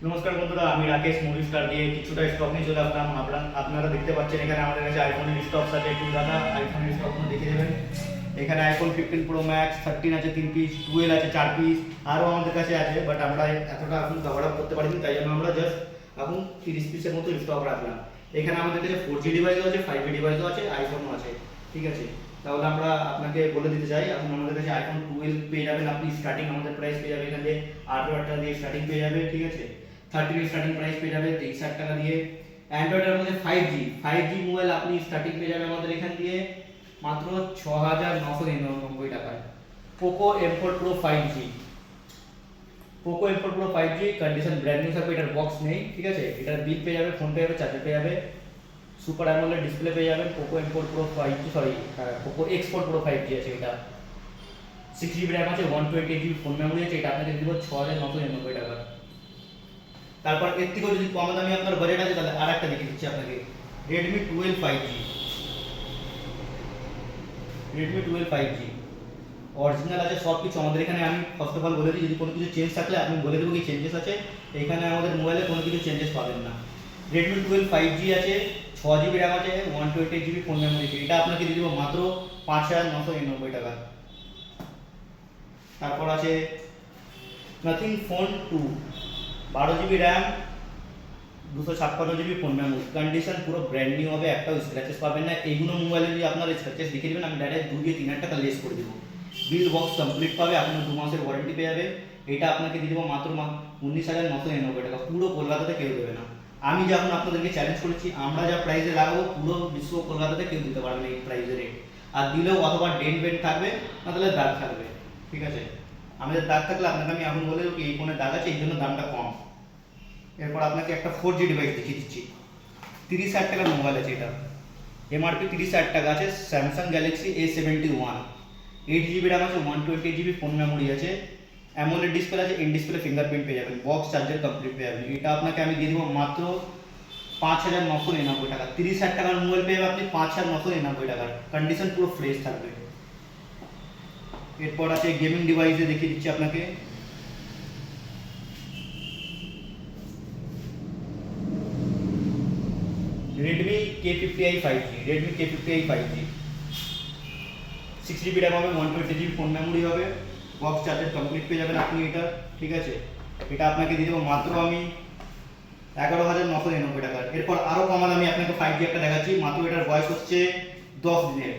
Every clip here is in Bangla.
নমস্কার বন্ধুরা, আমি রাকেশ মুভি স্টার দিয়ে কিছুটা স্টক নিয়ে চলে আসলাম। আপনারা দেখতে পাচ্ছেন এখানে আমাদের কাছে আইফোনের স্টক আছে। একটু দাদা আইফোনের স্টকগুলো দেখে দেবেন। এখানে আইফোন 15 প্রো ম্যাক্স 13 আছে 3 পিস, 12 আছে 4 পিস, আরও আমাদের কাছে আছে, বাট আমরা এতটা এখন কভার আপ করতে পারিনি, তাই জন্য আমরা জাস্ট এখন 30 পিসের মতো স্টক রাখলাম। এখানে আমাদের কাছে 4G ডিভাইসও আছে, 5G ডিভাইসও আছে, আইফোনও আছে। ঠিক আছে, তাহলে আমরা আপনাকে বলে দিতে চাই, এখন আমাদের কাছে আইফোন 12 পেয়ে যাবেন আপনি। স্টার্টিং আমাদের প্রাইস পেয়ে যাবে এখানে 8,000 টাকা দিয়ে স্টার্টিং পেয়ে যাবে। ঠিক আছে, 13 স্টার্টিং প্রাইস পেয়ে যাবে 23,000 টাকা দিয়ে। অ্যান্ড্রয়েডের মধ্যে 5G মোবাইল আপনি স্টার্টিং পেয়ে যাবেন আমাদের এখান দিয়ে মাত্র 6,999 টাকায়। Poco M4 Pro 5G, Poco M4 Pro 5G condition brand new থাকবে, এটার বক্স নেই। ঠিক আছে, এটার বিল পেয়ে যাবে, ফোন পেয়ে যাবে, চার্জার পেয়ে যাবে, সুপার অ্যামোলেড ডিসপ্লে পেয়ে যাবেন। Poco M4 Pro 5G, sorry Poco X4 Pro 5G আছে, এটা 6GB র্যাম আছে, 128GB ফোন মেমোরি আছে। এটা আপনাকে দিব 6,999 টাকা। তারপর এর থেকেও যদি কম দামি আপনার বাজেট আছে তাহলে আর একটা দেখে দিচ্ছি আপনাকে, Redmi 12 5G। Redmi 12 5G original আছে সব কিছু আমাদের এখানে। আমি ফার্স্ট অফ অল বলে দিই, যদি কোনো কিছু চেঞ্জ থাকলে আপনি বলে দেবো কি চেঞ্জেস আছে। এখানে আমাদের মোবাইলে কোনো কিছু চেঞ্জেস পাবেন না। Redmi 12 5G আছে, 6GB র্যাম আছে, 128GB ফোন মেমোরি আছে। এটা আপনাকে দিয়ে দেবো মাত্র 5,999 টাকা। তারপর আছে nothing phone 2, 12GB RAM, 256GB phone memory, condition পুরো ব্র্যান্ড নিউ হবে, একটাও স্ক্র্যাচেস পাবেন না। এইগুলো মোবাইলে যদি আপনার স্ক্র্যাচেস দেখে দেবেন আমি ডাইরেক্ট 2-3,000 টাকা লেস করে দেবো। বিল বক্স কমপ্লিট পাবে, আপনার 2 মাসের ওয়ারেন্টি পেয়ে যাবে। এটা আপনাকে দিয়ে দেবো মাত্র 19,999 টাকা। পুরো কলকাতাতে কেউ দেবে না। আমি যখন আপনাদেরকে চ্যালেঞ্জ করেছি, আমরা যা প্রাইসে লাগাবো পুরো বিশ্ব কলকাতাতে কেউ দিতে পারবে না এই প্রাইসের রেট। আর দিলেও অথবা ডেন্ট বেন্ট থাকবে, না তাহলে দাগ থাকবে। ঠিক আছে, আমাদের দাগ থাকলে আপনাকে আমি এখন বলে দেবো কি এই ফোনের দাগ আছে, এই জন্য দামটা কম। এরপর আপনাকে একটা 4G ডিভাইস দেখিয়ে দিচ্ছি। 30,000 টাকার মোবাইল আছে, এটা এমআরপি 30,000 টাকা আছে। Samsung Galaxy A71, 8GB RAM আছে, 128GB ফোন মেমোরি আছে, অ্যামোলেড ডিসপ্লে আছে, ইন ডিসপ্লে ফিঙ্গারপ্রিন্ট পেয়ে যাবেন, বক্স চার্জার কমপ্লিট পেয়ে যাবেন। এটা আপনাকে আমি দিয়ে দেবো মাত্র 5,999 টাকা। 30,000 টাকার মোবাইল পেয়ে যাবেন আপনি 5,999 টাকার, কন্ডিশন পুরো ফ্রেশ থাকবে। এরপর আছে গেমিং ডিভাইসে দেখিয়ে দিচ্ছি আপনাকে। Redmi K50i 5G, Redmi K50i 5G, 6GB RAM হবে, 128GB ফোন মেমোরি হবে, বক্স চার্জার কমপ্লিট পেয়ে যাবেন আপনি এটা। ঠিক আছে, এটা আপনাকে দিয়ে দেবো মাত্র আমি 11,999 টাকার। এরপর আরও কমান আমি আপনাকে 5G একটা দেখাচ্ছি, মাত্র এটার বয়স হচ্ছে 10 দিনের।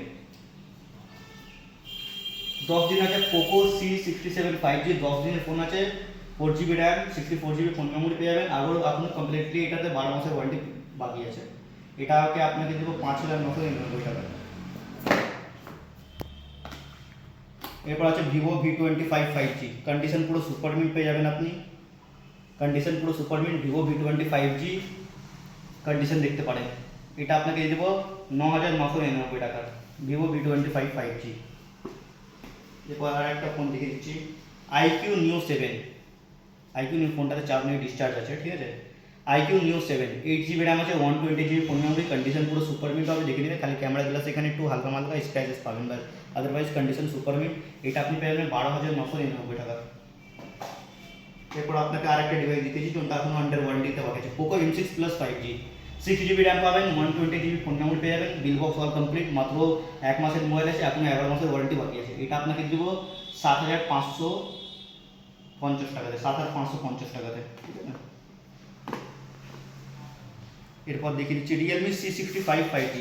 10 দিন আছে পোকো C67 5G, 10 দিনের ফোন আছে, 4GB RAM, 64GB phone memory পেয়ে যাবেন। আরও আপনার কমপ্লিটলি এটাতে 12 মাসের ওয়ারেন্টি বাকি আছে। এটাকে আপনাকে দেবো 5,999 টাকা। এরপর আছে ভিভো V25 5G, কন্ডিশন পুরো সুপার মিন্ট পেয়ে যাবেন আপনি, কন্ডিশন পুরো super mint, Vivo V25 5G condition দেখতে পারেন। এটা আপনাকে দিয়ে দেবো 9,999 টাকার, ভিভো V25 5G। এরপর আর একটা ফোন দেখে দিচ্ছি, IQ Neo 7। IQ Neo ফোনটাতে 4 মিনিট ডিসচার্জ আছে। ঠিক আছে, IQ Neo 7, 8GB র্যাম আছে, 128GB ফোন মেমোরি, কন্ডিশন পুরো সুপার মিন্ট হবে। দেখে নিলে খালি ক্যামেরা গ্লাস এখানে একটু হালকা মালকা স্ক্র্যাচেস পাবেন, বাস আদারওয়াইজ কন্ডিশন সুপার মিন্ট। এটা আপনি পেয়ে যাবেন 12,999 টাকা। এরপর আপনাকে আরেকটা ডিভাইস দিতেছি, কোনটা এখন আন্ডার ওয়ারেন্টিতে বাকি আছে, Poco M6 Plus 5G, 6GB RAM পাবেন, 128GB ফোন মেমোরি পেয়ে যাবেন, বিল বক্স অল কমপ্লিট। মাত্র 1 মাসের মোবাইল আছে, এখন 11 মাসের ওয়ারেন্টি বাকি আছে। এটা আপনাকে দেবো 7,550 টাকাতে, 7,550 টাকাতে। ঠিক আছে, এরপর দেখিয়ে দিচ্ছি Realme C65 5G,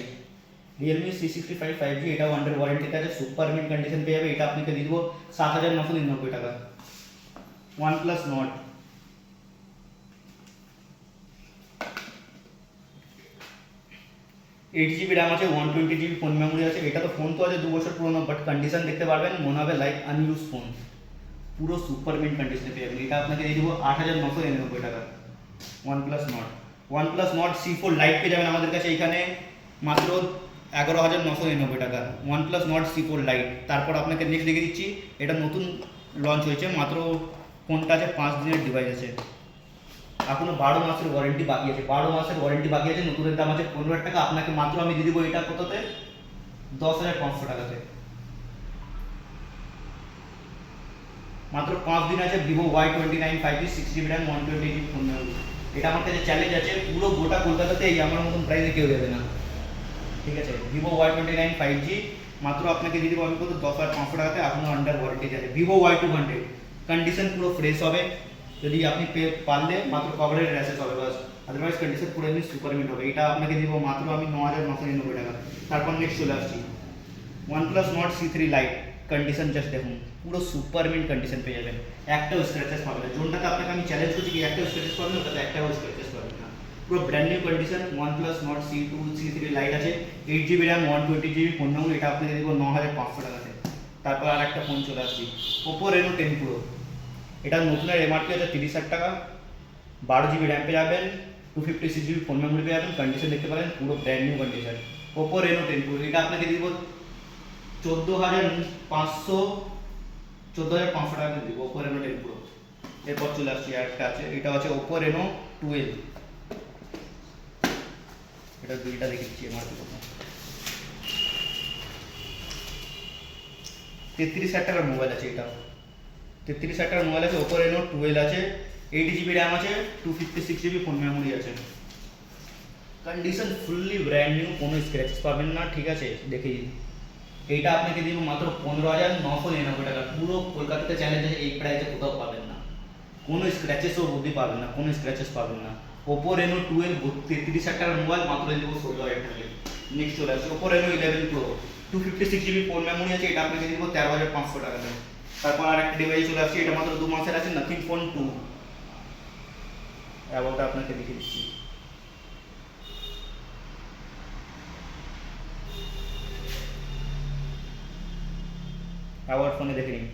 Realme C65 5G, এটাও আন্ডার ওয়ারেন্টিতে আছে, সুপার মিন্ট কন্ডিশন পেয়ে যাবে। এটা আপনাকে দিয়ে দেবো 7,999 টাকা। OnePlus Nord, 8GB র্যাম আছে, 128GB ফোন মেমোরি আছে। এটা তো ফোন তো আছে 2 বছর পুরোনো, বাট কন্ডিশন দেখতে পারবেন মনে হবে লাইক আনইউজ ফোন, পুরো সুপার মিন্ট কন্ডিশনে পেয়ে যাবেন। এটা আপনাকে দিয়ে দেবো 8,999 টাকা। ওয়ানপ্লাস নট C4 লাইট পেয়ে যাবেন আমাদের কাছে এখানে মাত্র 11,999 টাকা, OnePlus Nord C4 লাইট। তারপর আপনাকে নেক্সট দেখে দিচ্ছি, এটা নতুন লঞ্চ হয়েছে, মাত্র ফোনটা আছে 5 দিনের ডিভাইস আছে, এখনো 12 মাসের ওয়ারেন্টি বাকি আছে, 12 মাসের ওয়ারেন্টি বাকি আছে। নতুনের দাম আছে 15,000 টাকা, আপনাকে মাত্র আমি দিয়ে দেবো এটা কততে, 10,500 টাকাতে। মাত্র 5 দিন আছে Vivo Y29 5G 6GB RAM 128GB phone memory. এটা আমার কাছে চ্যালেঞ্জ আছে, পুরো গোটা কলকাতাতে এই আমার মতন প্রাইসে কেউ দেবে না, ঠিক আছে। ভিভো Y29 5G মাত্র আপনাকে দিয়ে দেবো আমি কত 10,500 টাকাতে, এখনো আন্ডার ওয়ারেন্টি আছে। ভিভো Y200 কন্ডিশন পুরো ফ্রেশ হবে, যদি আপনি পারলে মাত্র কভারের র্যাশেস হবে বাস, আদারওয়াইজ কন্ডিশন পুরো এমনি সুপার মিন্ট হবে। এটা আপনাকে দিব মাত্র আমি 9,999 টাকা। তারপর নেক্সট চলে আসছি OnePlus Nord C3 Lite, condition just দেখুন পুরো সুপার মিন্ট কন্ডিশন পেয়ে যাবেন, একটাও স্ক্র্যাচেস পাবে না। যোনটাতে আপনাকে আমি চ্যালেঞ্জ করছি কি একটাও স্ক্র্যাচেস পাবে না, ওটাতে একটাও স্ক্র্যাচেস পাবে না, পুরো brand new condition. OnePlus Nord C3 Lite আছে, 8GB RAM 120GB ফোন নম্বর, এটা আপনাকে দিব 9,500 টাকাতে। তারপর আর একটা ফোন চলে আসছি Oppo Reno 10 Pro, এটা নতুনের এমআরপি আছে 30,000 টাকা, 12GB র্যাম পেয়ে যাবেন, 256GB ফোন মেমোরি পেয়ে যাবেন, কন্ডিশন দেখতে পারেন পুরো brand new condition. Oppo Reno 10 Pro এটা আপনাকে দিব 14,500 টাকা দিব Oppo Reno 10 Pro। এরপর চলে আসছি একটা আছে, এটা হচ্ছে Oppo Reno 12, এটা বিলটা দেখে দিচ্ছি এমআরপি কত, 33,000 টাকার মোবাইল আছে, এটা 33,000 টাকার মোবাইল আছে, Oppo Reno 12 আছে, 8GB র্যাম আছে, 256GB ফোন মেমোরি আছে, কন্ডিশন ফুললি ব্র্যান্ড নিউ, কোনো স্ক্র্যাচেস পাবেন না, ঠিক আছে। দেখি এইটা আপনাকে দিব মাত্র 15,999 টাকা, পুরো কলকাতাতে চ্যালেঞ্জ আছে, এই প্রাইসে কোথাও পাবেন না, কোনো স্ক্র্যাচেসও অবধি পাবেন না, কোনো স্ক্র্যাচেস পাবেন না। Oppo Reno 12 33,000 টাকার মোবাইল মাত্র দিব 16,000 টাকা। নেক্সট চলে আসছে Oppo Reno 11 Pro, 256GB phone memory আছে, এটা আপনাকে দিব 13,500 টাকা। তারপর আর একটা ডিভাইস চলে আসছে, এটা মাত্র 2 মাসের আছে, Nothing Phone 2, অ্যাবাউটটা আপনাকে দেখিয়ে দিচ্ছি। অ্যাওয়ার্ড ফোনে দেখে নিন,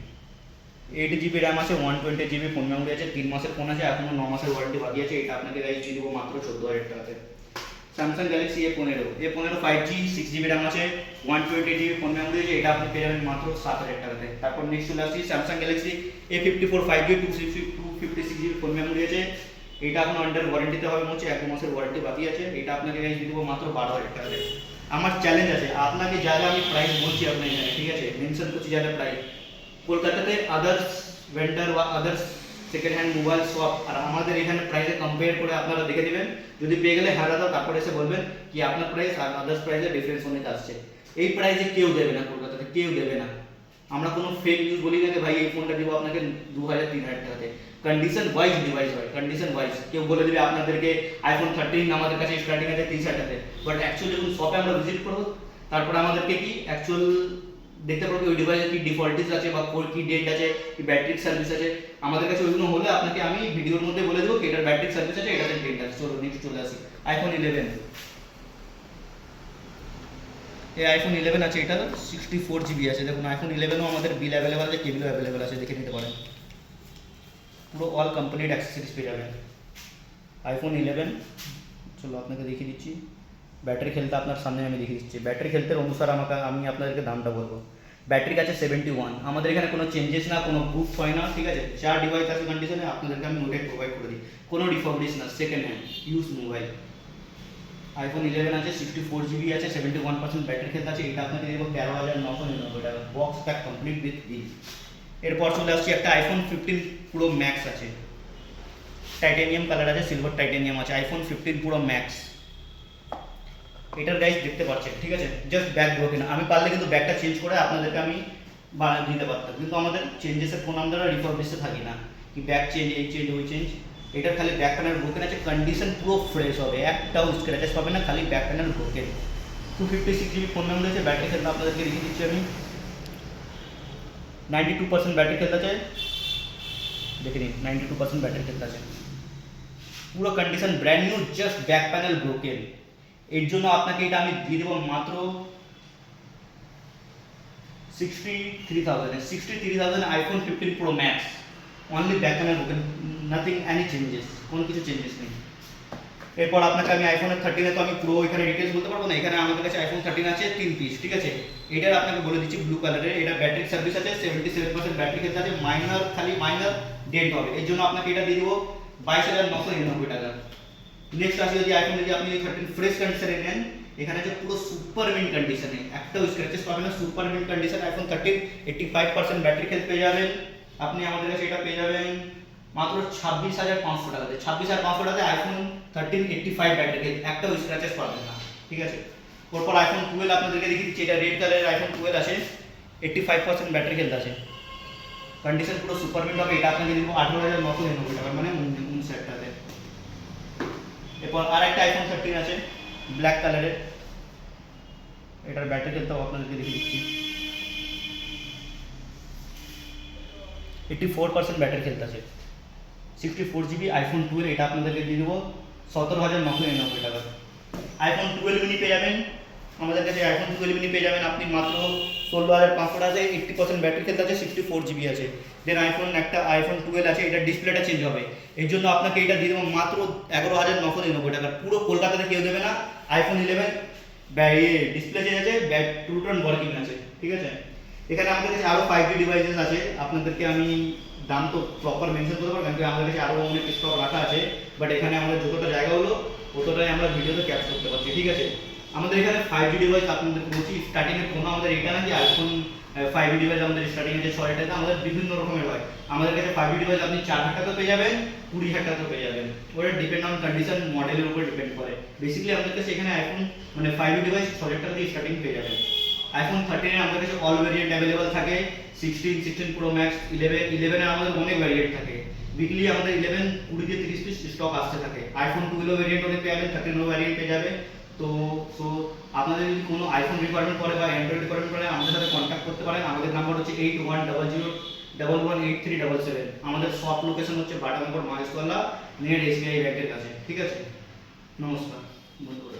8GB র্যাম আছে, 120GB ফোন মেমোরি আছে, 3 মাসের ফোন আছে, এখনো 9 মাসের ওয়ারেন্টি বাকি আছে, এটা আপনাকে গাইজ দিয়ে দেবো মাত্র 14,000 টাকাতে। Samsung Galaxy A15 5G 6GB RAM আছে, 120GB ফোন মেমোরি আছে, এটা আপনি পেয়ে যাবেন মাত্র 7,000 টাকাতে। তারপর নেক্সট চলে আসছি Samsung Galaxy A54 5G 256GB phone memory আছে, এটা এখন আন্ডার ওয়ারেন্টিতে হবে হচ্ছে, 1 মাসের ওয়ারেন্টি বাকি আছে, এটা আপনাকে গাইজ দিয়ে দেবো মাত্র 12,000 টাকাতে। আমার চ্যালেঞ্জ আছে, আপনাকে যা যা আমি প্রাইস বলছি আপনার এখানে, ঠিক আছে, মেনশন করছি যা যা প্রাইস, কলকাতাতে আদার্স ভেন্ডার বা others second hand mobile shop আর আমাদের এখানে প্রাইসে কম্পেয়ার করে আপনারা দেখে নেবেন, যদি পেয়ে গেলে হ্যাঁ দাদা তারপরে এসে বলবেন কি আপনার প্রাইস আর আদার্স প্রাইসের ডিফারেন্স অনেক আসছে। এই প্রাইসে কেউ দেবে না, কলকাতাতে কেউ দেবে না। আমরা কোনো ফেক নিউজ বলি না যে ভাই এই ফোনটা দিব আপনাকে 2,000-3,000 টাকাতে, কন্ডিশন ওয়াইজ ডিভাইস হয়, কন্ডিশন ওয়াইজ। কেউ বলে দেবে আপনাদেরকে iPhone 13 আমাদের কাছে স্টার্টিং আছে 30,000 টাকাতে, বাট অ্যাকচুয়ালি যখন শপে আমরা ভিজিট করবো তারপর আমাদেরকে কি অ্যাকচুয়াল দেখতে পারবো ওই ডিভাইসে কি ডিফল্টিস আছে বা কি ডেট আছে, কি ব্যাটারি সার্ভিস আছে, আমাদের কাছে ওইগুলো হলে আপনাকে আমি ভিডিওর মধ্যে বলে দেবো কি এটার ব্যাটারি সার্ভিস আছে, এটাতে ডেট আছে। চলো নেক্সট চলে আসি iPhone 11, এই iPhone 11 আছে, এটা 64GB আছে। দেখুন iPhone 11ও আমাদের বিল অ্যাভেলেবেল আছে, কেবিলও অ্যাভেলেবেল আছে, দেখে নিতে পারেন, পুরো অল কমপ্লিট অ্যাক্সেসরিজ পেয়ে যাবেন iPhone 11। চলো আপনাকে দেখিয়ে দিচ্ছি, ব্যাটারি খেলতে আপনার সামনে আমি দেখিয়ে দিচ্ছি, ব্যাটারি খেলতে অনুসার আমি আপনাদেরকে দামটা বলবো। ব্যাটারি আছে 71, আমাদের এখানে কোনো চেঞ্জেস না, কোনো বুক হয় না, ঠিক আছে। যা ডিভাইস আছে কন্ডিশনে আপনাদেরকে আমি ওটাই প্রোভাইড করে দিই, কোনো রিফার্বিশ না, second hand use mobile. iPhone 11 আছে, 64GB আছে, 71% ব্যাটারি খেলতে আছে, এটা আপনাকে দেবো 13,999 টাকা, বক্স প্যাক কমপ্লিট উইথ বিল। এরপর চলে আসছি একটা iPhone 15 Pro Max আছে, টাইটেনিয়াম কালার আছে, সিলভার টাইটেনিয়াম আছে, iPhone 15 Pro Max। এটার গাইস দেখতে পাচ্ছেন, ঠিক আছে, জাস্ট ব্যাক ব্রোকেন। আমি পারলে কিন্তু ব্যাকটা চেঞ্জ করে আপনাদেরকে আমি বানিয়ে দিতে পারতাম, কিন্তু আমাদের চেঞ্জেসের ফোন আমরা রিফার্বিশে থাকি না, কি ব্যাক চেঞ্জ এই চেঞ্জ ওই চেঞ্জ। এটার খালি ব্যাক প্যানেল ব্রোকেন আছে, কন্ডিশন পুরো ফ্রেশ হবে, একটাও স্ক্র্যাচেস পাবে না, খালি back panel broken. 256GB phone memory আছে, ব্যাটারি খেলতে আপনাদেরকে রেখে দিচ্ছি আমি 92% ব্যাটারি খেলতে আছে, দেখে নিন 92% ব্যাটারি খেলতে আছে, পুরো condition brand new, just back panel broken. এর জন্য আপনাকে এটা আমি দিয়ে দেবো মাত্র 63,000 iPhone 15 Pro Max, only back panel broken, nothing any changes, কোনো কিছু চেঞ্জেস নেই। এরপর আপনাকে আমি iPhone 13 তো আমি পুরো এখানে ডিটেলস বলতে পারবো না, এখানে আমাদের কাছে iPhone 13 আছে 3 পিস, ঠিক আছে। এটার আপনাকে বলে দিচ্ছি ব্লু কালারের, এটা ব্যাটারি সার্ভিস আছে, 77% ব্যাটারি খেলতে আছে, খালি মাইনর ডেন্ট হবে, এর জন্য আপনাকে এটা দিয়ে দেবো 22,999 টাকা। নেক্সট আসি যদি iPhone যদি আপনি 13 ফ্রেশ কন্ডিশনে নেন, এখানে আছে পুরো সুপার মিন্ট কন্ডিশনে, একটাও স্ক্র্যাচেস পাবে না, super mint condition iPhone 13, 85% battery health পেয়ে যাবেন, আপনি আমাদের কাছে এটা পেয়ে যাবেন মাত্র 26,500 টাকাতে। 26,500 টাকাতে আইফোন 1385 ব্যাটারি, একটাও স্ক্র্যাচেস পাবেন না, ঠিক আছে। ওরপর আইফোন 12 আপনাদেরকে দেখিয়ে দিচ্ছি, এটা রেড কালারের আইফোন 12 আছে, 85% ব্যাটারি হেলথ আছে, কন্ডিশন পুরো সুপার মিন্ট হবে। এটা আপনাকে দিব 18,999 টাকা, মানে 59 টাকাতে। এরপর আর একটা আইফোন 13 আছে ব্ল্যাক কালারের, এটার ব্যাটারি হেলথটাও আপনাদেরকে দেখিয়ে দিচ্ছি, 84% ব্যাটারি হেলথ আছে, 64 জিবি আইফোন 12। এটা আপনাদেরকে দিয়ে দেবো 17,999 টাকা। আইফোন 12 মিনি পেয়ে যাবেন আমাদের কাছে, আইফোন 12 মিনি পেয়ে যাবেন আপনি মাত্র 16,500 টাকায়, 80% ব্যাটারি হেলথ আছে, 64 জিবি আছে। দেন আইফোন 12 আছে, এটা ডিসপ্লেটা চেঞ্জ হবে, এর জন্য আপনাকে এটা দিয়ে দেবো মাত্র 11,999 টাকা। পুরো কলকাতাতে কেউ দেবে না। আইফোন 11 ডিসপ্লে চেঞ্জ আছে, ট্রুটন ওয়ার্কিং আছে, ঠিক আছে। এখানে আমাদের কাছে আরও 5G ডিভাইসেস আছে, আপনাদেরকে আমি দাম তো প্রপার মেনশন করতে পারবো, কারণ কি আমাদের কাছে আরও অনেক স্টক রাখা আছে, বাট এখানে আমাদের যতটা জায়গা হলো ততটাই আমরা ভিডিওতে ক্যাপচার করতে পারছি, ঠিক আছে। আমাদের এখানে 5G ডিভাইস আপনাদেরকে বলছি, স্টার্টিংয়ের কোনো আমাদের এটা না যে আইফোন 5G ডিভাইস আমাদের স্টার্টিং আছে 6,000 টাকা, আমাদের বিভিন্ন রকমের হয়। আমাদের কাছে 5G ডিভাইস আপনি 4,000 টাকা পেয়ে যাবেন, 20,000 টাকা পেয়ে যাবেন, ওটা ডিপেন্ড অন কন্ডিশন, মডেলের উপর ডিপেন্ড করে। বেসিক্যালি আমাদের কাছে এখানে আইফোন 5G ডিভাইস 6,000 টাকা দিয়ে স্টার্টিং পেয়ে যাবেন। আইফোন 13 এর আমাদের কাছে অল ভেরিয়েন্ট অ্যাভেলেবল থাকে, 16 প্রো ম্যাক্স, 11 এর আমাদের অনেক ভেরিয়েন্ট থাকে। উইকলি আমাদের 20 থেকে 30 পিস স্টক আসতে থাকে। আইফোন 12 ভেরিয়েন্ট অনেক পেয়ে যাবেন, 13 ভেরিয়েন্ট পেয়ে যাবে। তো আপনাদের যদি কোনো আইফোন রিকোয়ারমেন্ট পড়ে বা অ্যান্ড্রয়েড রিকোয়ারমেন্ট পড়ে আমাদের সাথে কন্ট্যাক্ট করতে পারেন। আমাদের নাম্বার হচ্ছে 8100118377। আমাদের শপ লোকেশন হচ্ছে বাটানগর মহেশতলা, নিয়ার এসবিআই ব্যাংকের কাছে, ঠিক আছে। নমস্কার বন্ধুরা।